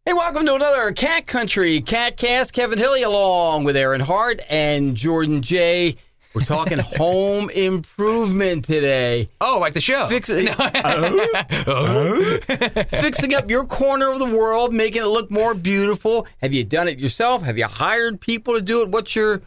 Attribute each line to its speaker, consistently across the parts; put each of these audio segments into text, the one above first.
Speaker 1: Hey, welcome to another Cat Country KATcast. Kevin Hilly along with Aaron Hart and Jordan J. We're talking home improvement today.
Speaker 2: Oh, like the show.
Speaker 1: Fixing up your corner of the world, making it look more beautiful. Have you done it yourself? Have you hired people to do it? What's your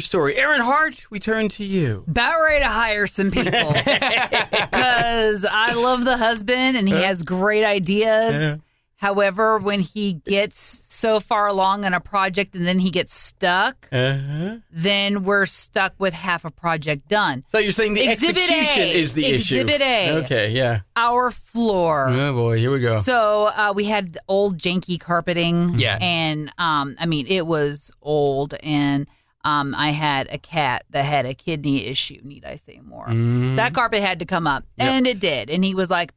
Speaker 1: story? Aaron Hart, we turn to you.
Speaker 3: About ready to hire some people because I love the husband and he has great ideas. However, when he gets so far along in a project and then he gets stuck, then we're stuck with half a project done.
Speaker 1: So you're saying the execution is the issue.
Speaker 3: Exhibit A.
Speaker 1: Okay, yeah.
Speaker 3: Our floor.
Speaker 1: Oh, boy, here we go.
Speaker 3: So we had old janky carpeting.
Speaker 2: Yeah.
Speaker 3: And, it was old. And I had a cat that had a kidney issue, need I say more. So that carpet had to come up.
Speaker 1: Yep.
Speaker 3: And it did. And he was like,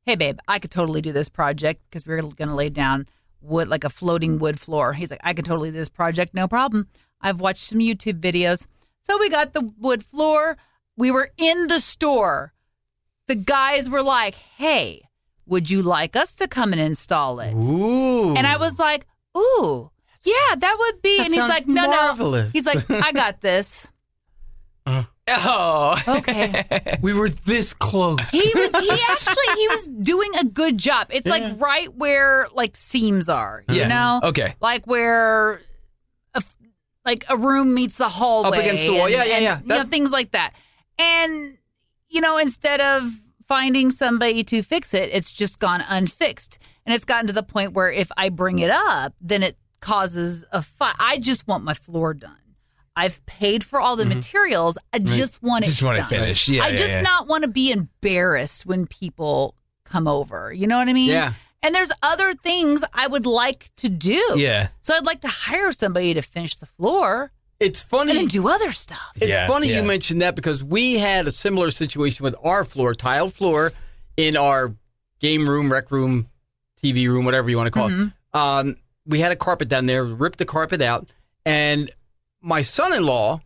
Speaker 3: hey, babe, I could totally do this project because we were going to lay down wood, like a floating wood floor. He's like, I can totally do this project, no problem. I've watched some YouTube videos. So we got the wood floor. We were in the store. The guys were like, hey, would you like us to come and install it?
Speaker 1: Ooh.
Speaker 3: And I was like, ooh, yeah, that would be.
Speaker 1: That
Speaker 3: and he's
Speaker 1: sounds
Speaker 3: like, no.
Speaker 1: marvelous.
Speaker 3: He's like, I got this.
Speaker 2: Oh.
Speaker 3: Okay.
Speaker 1: We were this close.
Speaker 3: He was doing a good job. It's like right where like seams are, you know?
Speaker 2: Okay.
Speaker 3: Like where a room meets the hallway.
Speaker 1: Up against the wall. Yeah.
Speaker 3: You know, things like that. And, instead of finding somebody to fix it, it's just gone unfixed. And it's gotten to the point where if I bring it up, then it causes a fight. I just want my floor done. I've paid for all the materials. I just want it done.
Speaker 2: To finish. Yeah,
Speaker 3: I just not want to be embarrassed when people come over. You know what I mean?
Speaker 1: Yeah.
Speaker 3: And there's other things I would like to do.
Speaker 2: Yeah.
Speaker 3: So I'd like to hire somebody to finish the floor.
Speaker 1: It's funny.
Speaker 3: And then do other stuff.
Speaker 1: It's funny you mentioned that because we had a similar situation with our floor, tiled floor, in our game room, rec room, TV room, whatever you want to call it. We had a carpet down there, ripped the carpet out, and my son-in-law,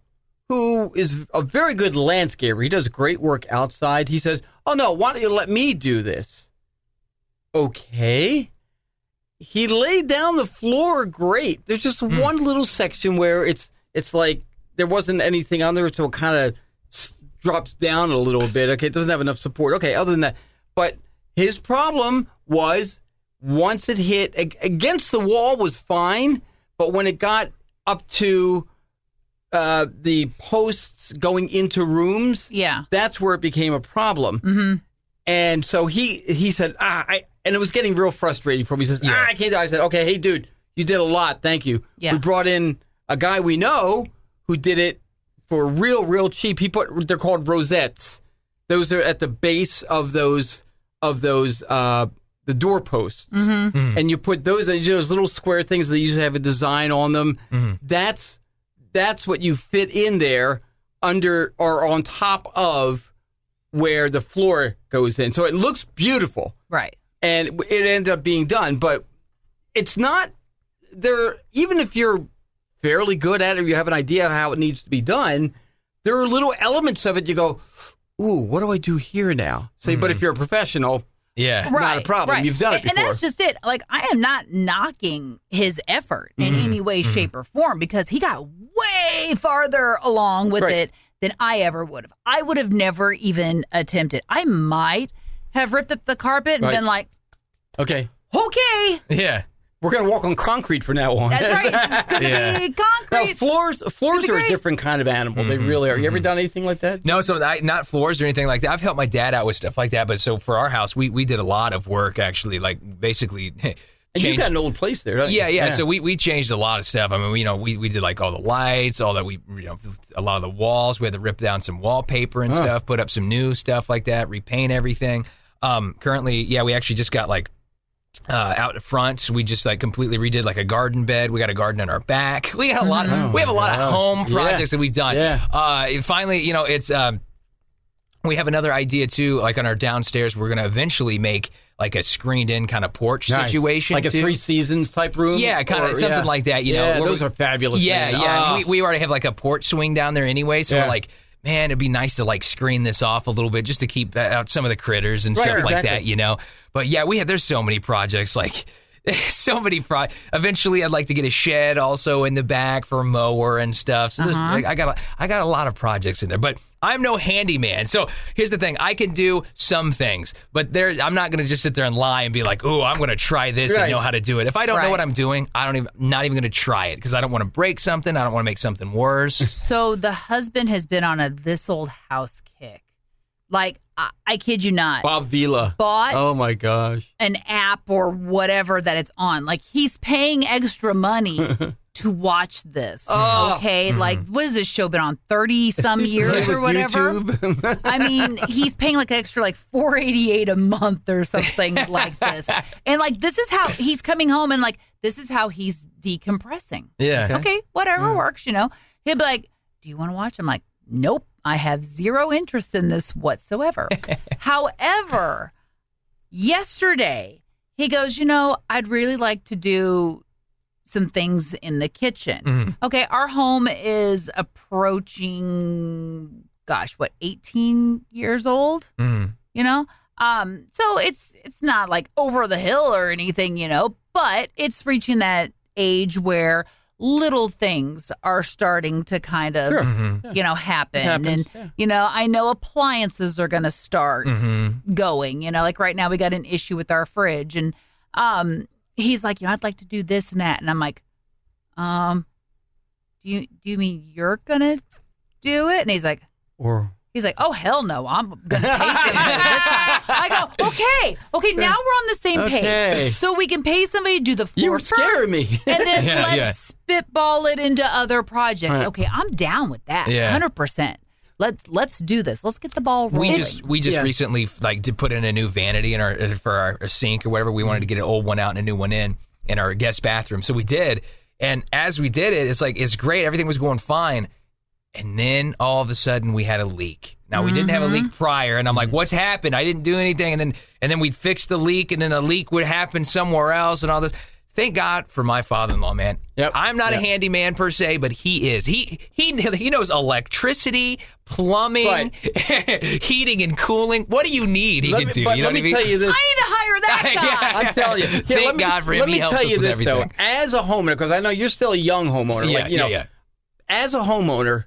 Speaker 1: who is a very good landscaper, he does great work outside. He says, oh, no, why don't you let me do this? Okay. He laid down the floor great. There's just one little section where it's like there wasn't anything on there, so it kind of drops down a little bit. Okay, it doesn't have enough support. Okay, other than that. But his problem was once it hit against the wall was fine, but when it got up to the posts going into rooms, that's where it became a problem. And so he said, and it was getting real frustrating for me. He says, I can't do it. I said, okay, hey, dude, you did a lot. Thank you. Yeah. We brought in a guy we know who did it for real cheap. They're called rosettes. Those are at the base of those the doorposts. And you put those little square things that usually have a design on them. That's what you fit in there under or on top of where the floor goes in. So it looks beautiful.
Speaker 3: Right.
Speaker 1: And it ended up being done. But it's not there, even if you're fairly good at it or you have an idea of how it needs to be done, there are little elements of it you go, ooh, what do I do here now? But if you're a professional, not a problem. Right. You've done it before.
Speaker 3: And that's just it. Like, I am not knocking his effort in any way, shape, or form because he got way farther along with it than I ever would have. I would have never even attempted. I might have ripped up the carpet and been like, okay.
Speaker 1: Yeah. We're going to walk on concrete from now on.
Speaker 3: That's right. It's just going to be concrete.
Speaker 1: Now, floors are a different kind of animal. They really are. You ever done anything like that?
Speaker 2: No, so not floors or anything like that. I've helped my dad out with stuff like that. But so for our house, we did a lot of work, actually, like basically
Speaker 1: and you've got an old place there, don't you?
Speaker 2: Yeah. So we changed a lot of stuff. I mean, we did like all the lights, all that a lot of the walls. We had to rip down some wallpaper and stuff, put up some new stuff like that, repaint everything. Currently, we actually just got like out front, we just like completely redid like a garden bed. We got a garden in our back. We got a lot. We have a lot of home projects that we've done. Finally, it's we have another idea too. Like on our downstairs, we're going to eventually make like a screened-in kind of porch situation,
Speaker 1: like a
Speaker 2: too.
Speaker 1: 3 Seasons type room.
Speaker 2: Yeah, kind of something like that. You know,
Speaker 1: those are fabulous.
Speaker 2: Yeah. We already have like a porch swing down there anyway, so we're like, man, it'd be nice to like screen this off a little bit just to keep out some of the critters and stuff like that, you know. But yeah, there's so many projects like So many eventually I'd like to get a shed also in the back for a mower and stuff. So I got a lot of projects in there, but I'm no handyman. So here's the thing. I can do some things, but I'm not going to just sit there and lie and be like, "Oh, I'm going to try this and know how to do it." If I don't know what I'm doing, not even going to try it because I don't want to break something. I don't want to make something worse.
Speaker 3: So the husband has been on a this old house kick. Like, I kid you not.
Speaker 1: Bob Vila.
Speaker 3: Bought
Speaker 1: oh, my gosh.
Speaker 3: an app or whatever that it's on. Like, he's paying extra money to watch this. Okay? Like, what has this show been on? 30-some years or whatever? I mean, he's paying like extra like $488 a month or something like this. And like, this is how he's coming home and like, this is how he's decompressing.
Speaker 2: Yeah.
Speaker 3: Okay, whatever works, you know. He'll be like, do you want to watch? I'm like, nope. I have zero interest in this whatsoever. However, yesterday, he goes, I'd really like to do some things in the kitchen. Mm-hmm. Okay, our home is approaching, 18 years old? Mm-hmm. So it's not like over the hill or anything, but it's reaching that age where little things are starting to kind of, happen. And, I know appliances are going to start going, like right now we got an issue with our fridge and he's like, I'd like to do this and that. And I'm like, do you mean you're going to do it? And he's like, oh, hell no, I'm going to pay somebody this time. I go, okay, now we're on the same page. So we can pay somebody to do the floor
Speaker 1: You were scaring me.
Speaker 3: And then let's spitball it into other projects. Right. Okay, I'm down with that, 100%. Let's do this. Let's get the ball rolling.
Speaker 2: We just recently to put in a new vanity for our sink or whatever. We wanted to get an old one out and a new one in our guest bathroom. So we did. And as we did it, it's great. Everything was going fine. And then all of a sudden we had a leak. Now we didn't have a leak prior, and I'm like, "What's happened? I didn't do anything." And then we'd fix the leak, and then a leak would happen somewhere else, and all this. Thank God for my father-in-law, man. Yep. I'm not a handyman per se, but he is. He knows electricity, plumbing, heating and cooling. What do you need? He can do.
Speaker 1: Let me tell you this.
Speaker 3: I need to hire that guy.
Speaker 1: I'm telling you.
Speaker 2: Thank God for him.
Speaker 1: Let me
Speaker 2: He helps
Speaker 1: tell
Speaker 2: us
Speaker 1: you
Speaker 2: with
Speaker 1: this
Speaker 2: everything.
Speaker 1: though. As a homeowner, because I know you're still a young homeowner. As a homeowner.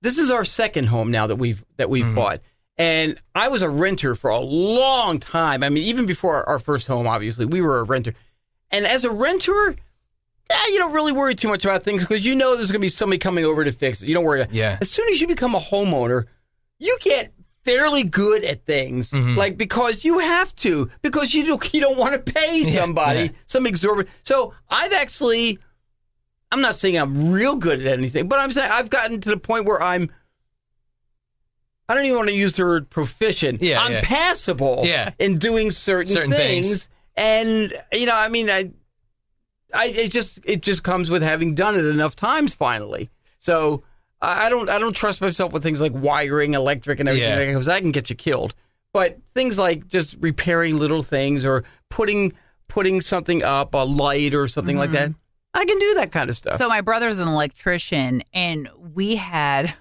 Speaker 1: This is our second home now that we've bought. And I was a renter for a long time. I mean, even before our first home, obviously, we were a renter. And as a renter, you don't really worry too much about things because you know there's going to be somebody coming over to fix it. You don't worry.
Speaker 2: Yeah.
Speaker 1: As soon as you become a homeowner, you get fairly good at things, because you have to, because you don't want to pay somebody some exorbitant. So I'm not saying I'm real good at anything, but I'm saying I've gotten to the point where I don't even want to use the word proficient. I'm passable in doing certain things. And, it just comes with having done it enough times finally. So I don't trust myself with things like wiring, electric, and everything because that can get you killed. But things like just repairing little things or putting something up, a light or something like that. I can do that kind of stuff.
Speaker 3: So my brother's an electrician, and we had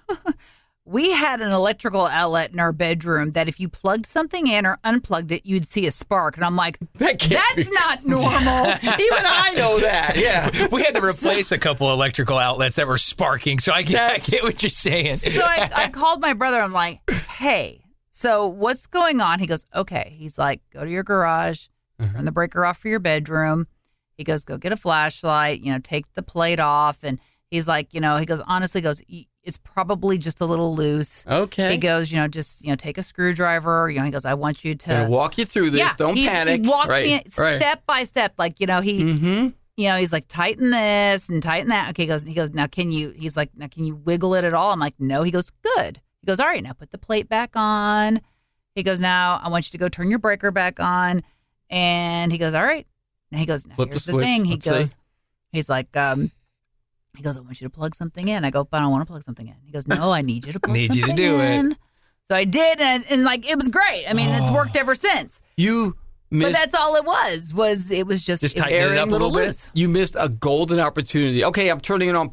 Speaker 3: an electrical outlet in our bedroom that if you plugged something in or unplugged it, you'd see a spark. And I'm like, that's not normal.
Speaker 1: Even I know that. Yeah,
Speaker 2: we had to replace a couple electrical outlets that were sparking. So I get what you're saying.
Speaker 3: So I called my brother. I'm like, hey, so what's going on? He goes, okay. He's like, go to your garage, turn the breaker off for your bedroom. He goes, go get a flashlight, take the plate off. And he's like, honestly, it's probably just a little loose.
Speaker 1: Okay.
Speaker 3: He goes, just, take a screwdriver. He goes, I want you to.
Speaker 1: I'm gonna walk you through this.
Speaker 3: Yeah,
Speaker 1: Don't panic.
Speaker 3: He walked me step by step. Like, he's like, tighten this and tighten that. Okay. He goes, now can you wiggle it at all? I'm like, no. He goes, good. He goes, all right, now put the plate back on. He goes, now I want you to go turn your breaker back on. And he goes, all right. And he goes, now here's the thing. He's like, I want you to plug something in. I go, but I don't want to plug something in. He goes, no, I need you to plug something in.
Speaker 2: Need you to do it.
Speaker 3: So I did, and it was great. I mean, it's worked ever since. But that's all it was it was just
Speaker 1: tighten it up a little bit. You missed a golden opportunity. Okay, I'm turning it on.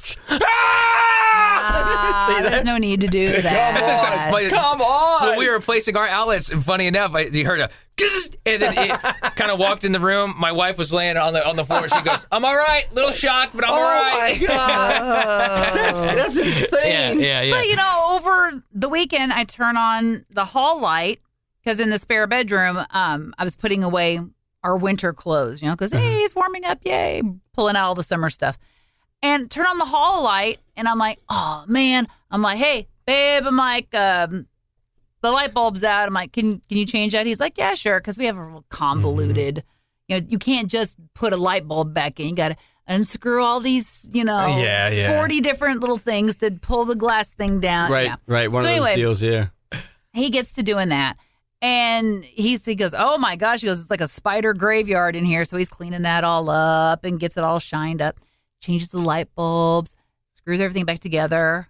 Speaker 3: There's no need to do that.
Speaker 1: Come on.
Speaker 2: When we were replacing our outlets, and funny enough, you heard a and then it kind of walked in the room. My wife was laying on the floor. She goes, "I'm all right. Little shots, but I'm all right."
Speaker 1: Oh my God. That's insane.
Speaker 2: Yeah.
Speaker 3: But over the weekend, I turn on the hall light because in the spare bedroom, I was putting away our winter clothes. Because hey, it's warming up, yay! Pulling out all the summer stuff, and turn on the hall light, and I'm like, oh man, I'm like, hey, babe, I'm like, the light bulb's out. I'm like, can you change that? He's like, yeah, sure, because we have a real convoluted. You can't just put a light bulb back in. You got to unscrew all these, 40 different little things to pull the glass thing down.
Speaker 1: Right. One of those deals, yeah.
Speaker 3: He gets to doing that. And he goes, oh my gosh. He goes, it's like a spider graveyard in here. So he's cleaning that all up and gets it all shined up. Changes the light bulbs, screws everything back together.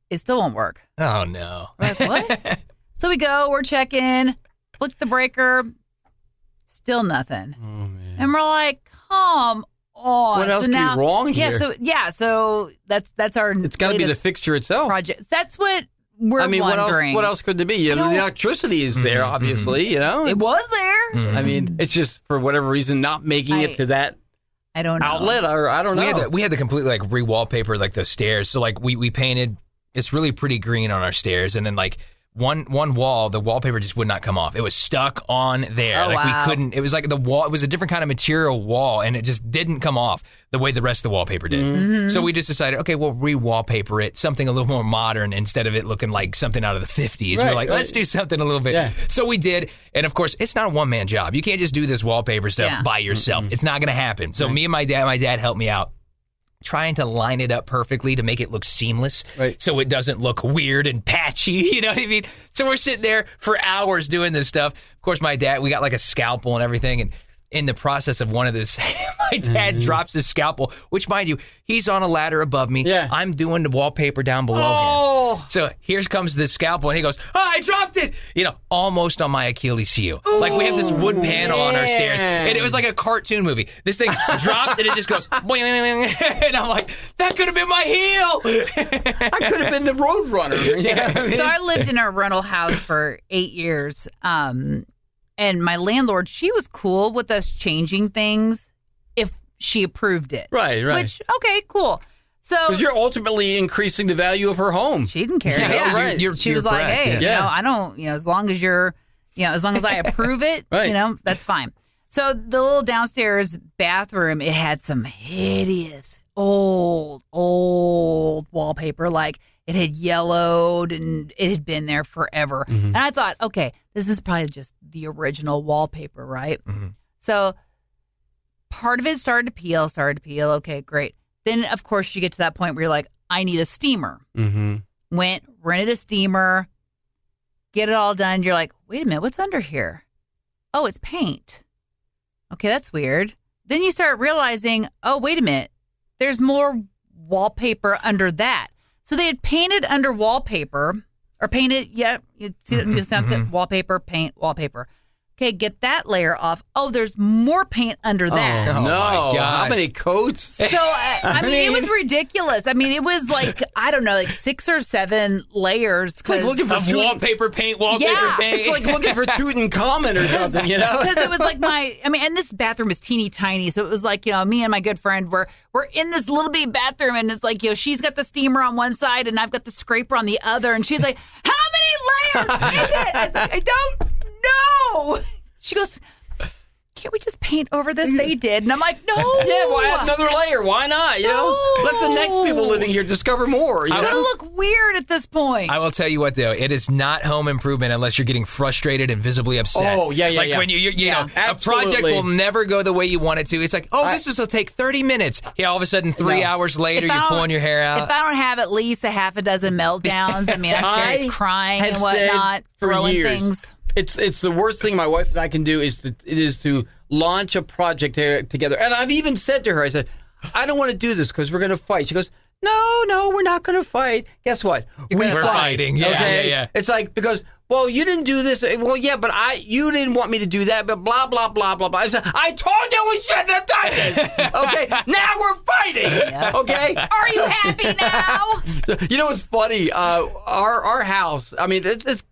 Speaker 3: It still won't work.
Speaker 2: Oh, no.
Speaker 3: We're like, what? So we go, we're checking, flick the breaker, still nothing.
Speaker 1: Oh, man.
Speaker 3: And we're like, come on.
Speaker 1: What else could be wrong here?
Speaker 3: So that's our
Speaker 1: It's got to be the fixture itself.
Speaker 3: project. That's what we're wondering.
Speaker 1: What else could there be? The electricity is there, obviously,
Speaker 3: It was there.
Speaker 1: I mean, it's just, for whatever reason, not making it to that
Speaker 3: I don't know.
Speaker 1: outlet, or I don't know.
Speaker 2: We had to completely re-wallpaper the stairs. So we painted. It's really pretty green on our stairs, and then one wall, the wallpaper just would not come off. It was stuck on there.
Speaker 3: Oh, wow.
Speaker 2: We couldn't. It was like the wall. It was a different kind of material wall, and it just didn't come off the way the rest of the wallpaper did.
Speaker 3: Mm-hmm.
Speaker 2: So we just decided, okay, we'll re-wallpaper it, something a little more modern instead of it looking like something out of the 50s. We're like, let's do something a little bit.
Speaker 1: Yeah.
Speaker 2: So we did, and of course, it's not a one-man job. You can't just do this wallpaper stuff by yourself. It's not going to happen. So me and my dad helped me out, trying to line it up perfectly to make it look seamless, so it doesn't look weird and patchy, you know what I mean? So we're sitting there for hours doing this stuff. Of course, my dad, we got a scalpel and everything, and in the process of one of this, my dad drops his scalpel, which, mind you, he's on a ladder above me.
Speaker 1: Yeah.
Speaker 2: I'm doing the wallpaper down below him. So here comes this scalpel, and he goes, I dropped it! Almost on my Achilles heel. We have this wood panel on our stairs, and it was like a cartoon movie. This thing drops, and it just goes, boing, boing, boing, and I'm like, that could have been my heel!
Speaker 1: I could have been the road runner.
Speaker 3: So I lived in a rental house for 8 years. And my landlord, she was cool with us changing things if she approved it.
Speaker 1: Right.
Speaker 3: Which, okay, cool. So
Speaker 1: because you're ultimately increasing the value of her home.
Speaker 3: She didn't care.
Speaker 1: Right.
Speaker 3: She was like,
Speaker 2: correct,
Speaker 3: hey, I don't, as long as you're, as long as I approve it, that's fine. So the little downstairs bathroom, it had some hideous old wallpaper. It had yellowed and it had been there forever. Mm-hmm. And I thought, okay, this is probably just the original wallpaper, right? Mm-hmm. So part of it started to peel. Okay, great. Then, of course, you get to that point where you're like, I need a steamer. Mm-hmm. Went, rented a steamer, get it all done. You're like, wait a minute, what's under here? Oh, it's paint. Okay, that's weird. Then you start realizing, oh, wait a minute, there's more wallpaper under that. So they had painted under wallpaper, or painted, you see it, wallpaper, paint, wallpaper. Okay, get that layer off. Oh, there's more paint under that.
Speaker 1: Oh,
Speaker 2: no.
Speaker 1: My God. How many coats?
Speaker 3: So, I mean, it was ridiculous. I mean, it was 6 or 7 layers.
Speaker 1: It's like looking for
Speaker 2: wallpaper paint, paint.
Speaker 1: It's like looking for Tutankhamun or something,
Speaker 3: Because it was and this bathroom is teeny tiny. So it was me and my good friend we're in this little bitty bathroom, and it's she's got the steamer on one side and I've got the scraper on the other. And she's like, how many layers is it? I was like, I don't know. She goes, can't we just paint over this? They did. And I'm like, no.
Speaker 1: Yeah, well, add another layer. Why not? Let the next people living here discover more.
Speaker 3: It's going to look weird at this point.
Speaker 2: I will tell you what, though. It is not home improvement unless you're getting frustrated and visibly upset.
Speaker 1: Oh, yeah.
Speaker 2: When you know, a project will never go the way you want it to. It's like, this will take 30 minutes. Yeah, all of a sudden, 3 hours later, you're pulling your hair out.
Speaker 3: If I don't have at least a half a dozen meltdowns, I'm serious, crying and whatnot, throwing things.
Speaker 1: It's the worst thing my wife and I can do is to launch a project together. And I've even said to her, I said, I don't want to do this because we're going to fight. She goes, no, we're not going to fight. Guess what?
Speaker 2: We're fighting. Yeah,
Speaker 1: okay?
Speaker 2: yeah.
Speaker 1: It's because, well, you didn't do this. Well, yeah, but you didn't want me to do that, but blah, blah, blah, blah, blah. I said, I told you we shouldn't have done this. Okay, now we're exciting. Okay.
Speaker 3: Are you happy now?
Speaker 1: You know what's funny? Our house, I mean, it's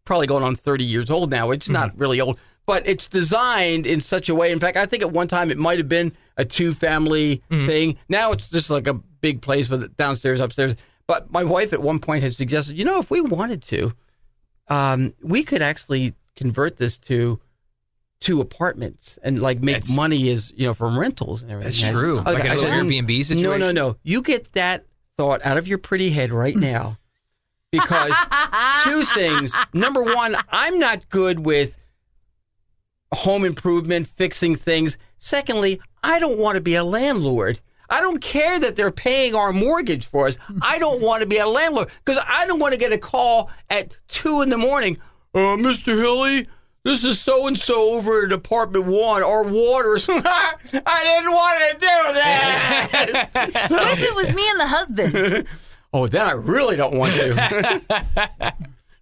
Speaker 1: probably going on 30 years old now. It's not really old, but it's designed in such a way. In fact, I think at one time it might have been a 2-family thing. Now it's just like a big place with downstairs, upstairs. But my wife at one point had suggested, if we wanted to, we could actually convert this to 2 apartments and like make money from rentals and everything.
Speaker 2: That's true.
Speaker 1: Okay,
Speaker 2: like an Airbnb situation.
Speaker 1: No. You get that thought out of your pretty head right now. Because 2 things. Number 1, I'm not good with home improvement, fixing things. Secondly, I don't want to be a landlord. I don't care that they're paying our mortgage for us. I don't want to be a landlord because I don't want to get a call at 2 in the morning. Mr. Hilly, this is so-and-so over at Apartment 1. Our water's... I didn't want to do that.
Speaker 3: What if it was me and the husband?
Speaker 1: Oh, then I really don't want to.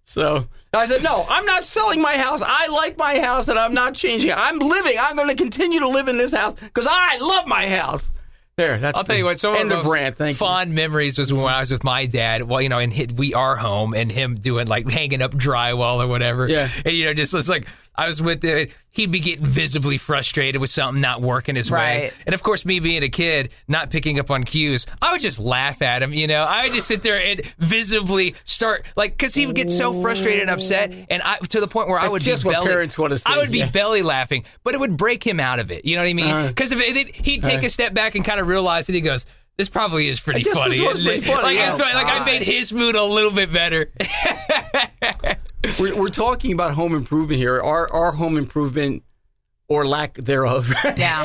Speaker 1: So I said, no, I'm not selling my house. I like my house and I'm not changing it. I'm going to continue to live in this house because I love my house. There,
Speaker 2: I'll tell you what, some of the
Speaker 1: most
Speaker 2: fond memories was when I was with my dad. Well, and we are home, and him doing like hanging up drywall or whatever.
Speaker 1: Yeah,
Speaker 2: and just it's like I was with he'd be getting visibly frustrated with something not working his way, and of course, me being a kid, not picking up on cues, I would just laugh at him. I would just sit there and visibly start because he would get so frustrated and upset, and to the point where I would
Speaker 1: just what parents want to say.
Speaker 2: I would be belly laughing, but it would break him out of it. You know what I mean? Because he'd take a step back and kind of realize it. He goes, "This probably is pretty funny."
Speaker 1: Pretty funny.
Speaker 2: I made his mood a little bit better.
Speaker 1: We're talking about home improvement here. Our home improvement or lack thereof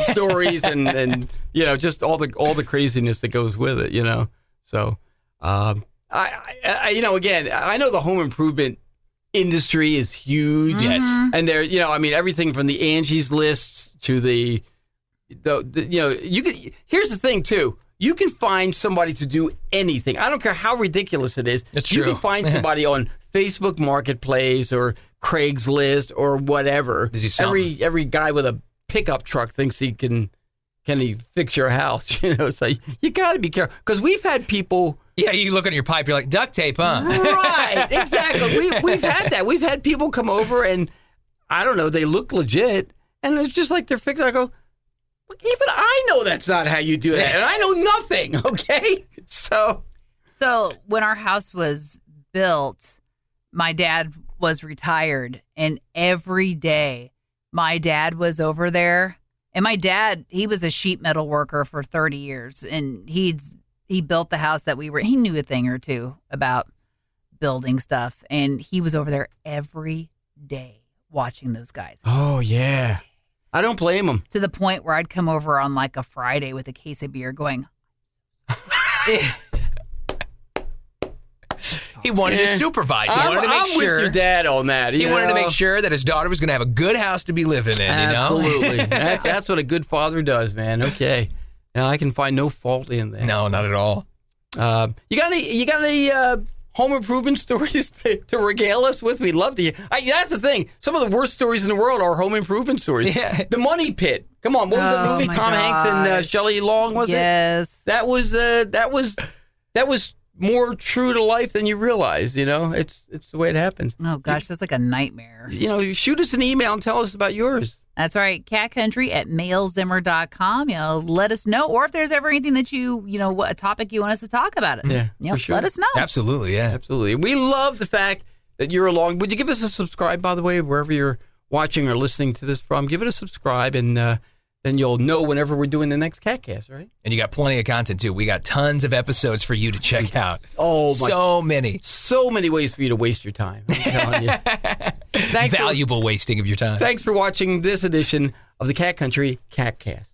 Speaker 1: stories and just all the craziness that goes with it. So I again, I know the home improvement industry is huge.
Speaker 2: Yes,
Speaker 1: and there everything from the Angie's lists to the you could. Here's the thing too. You can find somebody to do anything. I don't care how ridiculous it is.
Speaker 2: That's
Speaker 1: true.
Speaker 2: You
Speaker 1: can find somebody on Facebook Marketplace or Craigslist or whatever. Every guy with a pickup truck thinks he can he fix your house. So you got to be careful because we've had people.
Speaker 2: Yeah, you look at your pipe, you're like duct tape, huh?
Speaker 1: Right, exactly. We've had that. We've had people come over and I don't know. They look legit and it's just like they're fixing. I go. Even I know that's not how you do that, and I know nothing, okay? So
Speaker 3: when our house was built, my dad was retired, and every day my dad was over there. And my dad, he was a sheet metal worker for 30 years, and he built the house that he knew a thing or two about building stuff, and he was over there every day watching those guys.
Speaker 1: Oh, yeah. I don't blame him.
Speaker 3: To the point where I'd come over on like a Friday with a case of beer going.
Speaker 2: He wanted to supervise. He wanted to make
Speaker 1: I'm
Speaker 2: sure.
Speaker 1: with your dad on that.
Speaker 2: He wanted to make sure that his daughter was going to have a good house to be living in.
Speaker 1: Absolutely. That's what a good father does, man. Okay. Now I can find no fault in that.
Speaker 2: No, not at all.
Speaker 1: You got any home improvement stories to regale us with? We'd love to hear. That's the thing. Some of the worst stories in the world are home improvement stories.
Speaker 2: Yeah.
Speaker 1: The Money Pit. Come on, what was that movie? Tom Hanks and Shelley Long, was it?
Speaker 3: Yes.
Speaker 1: That was more true to life than you realize. It's the way it happens.
Speaker 3: Oh gosh, that's like a nightmare.
Speaker 1: Shoot us an email and tell us about yours.
Speaker 3: That's right. catcountry@mailzimmer.com. Let us know. Or if there's ever anything that a topic you want us to talk about it.
Speaker 1: Yeah, for sure.
Speaker 3: Let us know.
Speaker 2: Absolutely, yeah.
Speaker 1: Absolutely. We love the fact that you're along. Would you give us a subscribe, by the way, wherever you're watching or listening to this from? Give it a subscribe, and then you'll know whenever we're doing the next CATcast, right?
Speaker 2: And you got plenty of content, too. We got tons of episodes for you to check out.
Speaker 1: Oh,
Speaker 2: so many.
Speaker 1: So many ways for you to waste your time. I'm telling you.
Speaker 2: Valuable wasting of your time.
Speaker 1: Thanks for watching this edition of the Cat Country CATcast.